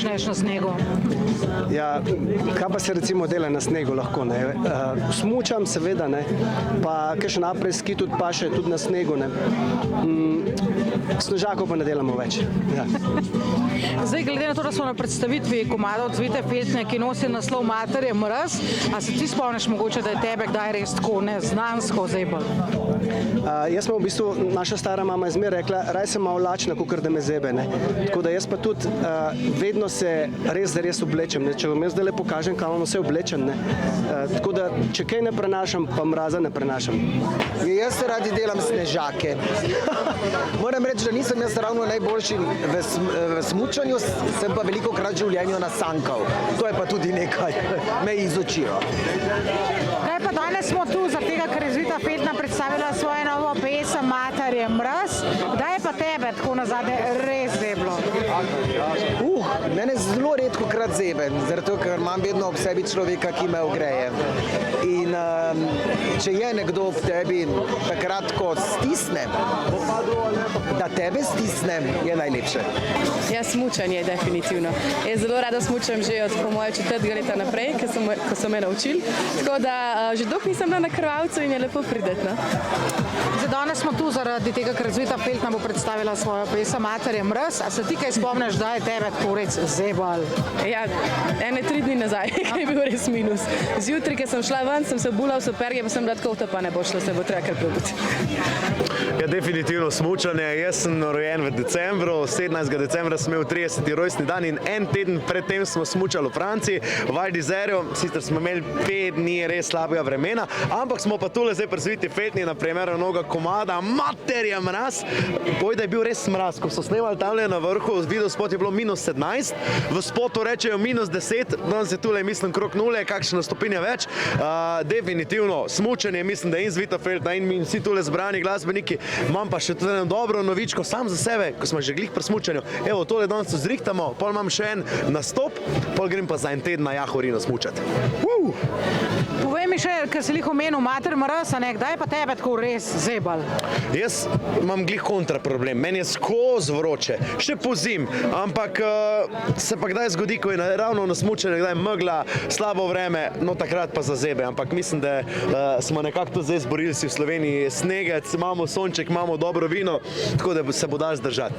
počneš na snegu? Ja, kaj pa se recimo dela na snegu lahko, ne? Smučam seveda, ne? Pa kakšen naprej ski tudi paše tudi na snegu, ne? Snežakov pa ne delamo več. Ja. Zdaj, glede na to, da smo na predstavitvi komadov Cvite Feltne, ki nosi naslov Mater je mraz, a se ti spomniš mogoče, da je tebe kdaj res tako neznansko zebal? Jaz sem v bistvu, naša stara mama je zmeraj rekla, raj sem malo lačna, kakor da me zebe, ne. Tako da jaz pa tudi vedno se res oblečem, ne. Če vam jaz zdaj pokažem, kam vam vse oblečem, ne. Tako da, če kaj ne prenašam, pa mraza ne prenašam. Jaz radi delam snežake. Moram reči, da nisem jaz ravno najboljši v smučanju, sem pa veliko krat v življenju nasankal. To je pa tudi nekaj, me izučijo. Kaj pa danes smo tu, zaradi tega, ker je Cvita Feltna predstavila svojo novo pesem Mater je mraz. Kdaj je pa tebe tako nazadnje res zeblo? Mene zelo redko krat zebe, zato ker imam vedno ob sebi človeka, ki me ogreje. In če je nekdo v tebi takrat, ko stisnem, da tebe stisnem, je najlepše. Ja, smučanje definitivno. Jaz zelo rada smučam že od po moje 4. leta naprej, ko so me naučili. Tako da že dolgo nisem bila na krvavcu in je lepo prideti. No? Zdaj, danes smo tu zaradi tega, ker Cvita Feltna bo predstavila svojo pesem Mater je mraz. A se ti kaj spomniš, da je tebe tako res zebal? Ja, 3 dni nazaj, je bil res minus. Zjutraj, ko sem šla ven, sem se obula v superge, pa sem bila tako, pa ne bo šlo, se bo treba kar probiti. Ja, definitivno smučanje. Jaz sem rojen v decembru, 17. decembra sem imel 30. rojstni dan in en teden predtem smo smučali v Franciji, v Val d'Isèreu, sicer smo imeli 5 dni res slabega vremena, ampak smo pa tule zdaj pri Cviti Feltni na primeru novega komada Mater je mraz. Pojda je bil res mraz, ko so snemali tamle na vrhu, video spot je bilo -17, v spotu rečejo -10, danes je tule mislim krog 0, kakšna stopinja več. Definitivno smučanje, mislim, da in Cvita Feltna in vsi tule zbrani glasbeniki. Imam pa še tudi eno dobro novičko sam za sebe, ko smo že glih pri smučanju. Evo, tole danes zrihtamo, pol imam še en nastop, pol grem pa za en teden na Jahorino smučati. Povej mi še, ker si lih omenil Mater mraz, kdaj je pa tebe tako res zebal? Jaz imam glih kontra problem, meni je skozi vroče, še pozim, ampak se pa kdaj zgodi, ko je ravno na smučanju, kdaj megla, slabo vreme, no takrat pa za zebe, ampak mislim, da smo nekako to zdaj zborili si v Sloveniji, snegec, imamo sonček, imamo dobro vino, tako da se bo dal zdržati.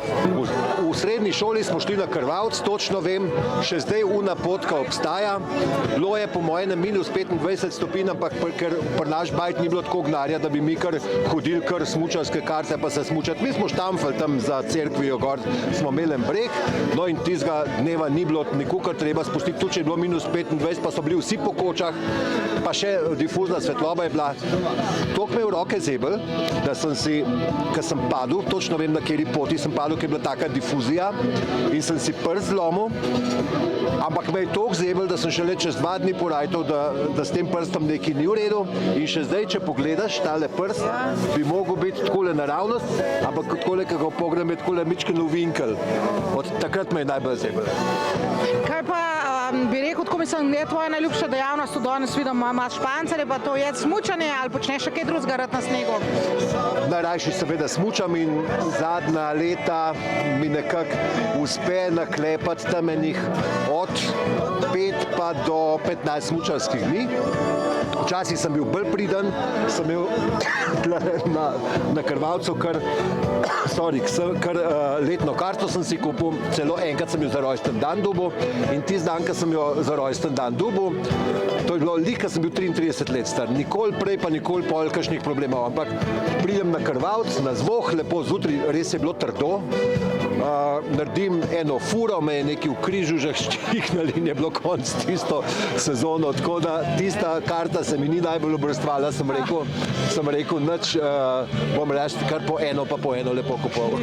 V srednji šoli smo šli na krvavc, točno vem, še zdaj una potka obstaja, bilo je po moje na -25 stopinj, ampak ker pri naš bajt ni bilo tako gnarja, da bi mi kar hodili kar smučarske karte pa se smučati. Mi smo štamfali tam za cerkvijo gor, smo imeli en breg, no in tistega dneva ni bilo nikukar treba spustiti, tudi če je bilo -25, pa so bili vsi po kočah, pa še difuzna svetloba je bila. Toliko me je v roke zebel, da sem si, ko sem padel, točno vem, na kateri poti sem padel, ker je bila taka difuzija in sem si prst zlomil, ampak me je toliko zebel, da sem šele čez 2 dni porajtal, da s tem prstom nekaj ni v redu in še zdaj, če pogledaš tale prst, bi mogel biti takole naravnost, ampak takole, ko ga pogledam, je takole mičken uvinkel. Od takrat me je najbolj zebel. Kaj pa bi rekel, tako mislim, je tvoja najljubša dejavnost, tu danes vidim, imaš špancarje, pa to je smučanje ali počneš še kaj drugega rad na snegu? Najrajši seveda smučam in zadnja leta mi nekako uspe naklepati tam enih od 5 pa do 15 smučarskih dni. Včasih sem bil bolj priden, sem imel na krvavcu kar letno karto sem si kupil, celo enkrat sem jo za rojsten dan dobil in tisti dan, ko sem jo za rojsten dan dobil, to je bilo lih, ko sem bil 33 let star, nikoli prej pa nikoli pol kakšnih problemov, ampak pridem na krvavc, na zvoh, lepo zjutraj, res je bilo trdo, naredim eno furo, me je nekaj v križu že štihnali in je bilo konc tisto sezono, tako da tista karta se mi ni najbolj obrestvala, sem rekel, nič, bom reči kar po eno, pa po eno lepo kupoval.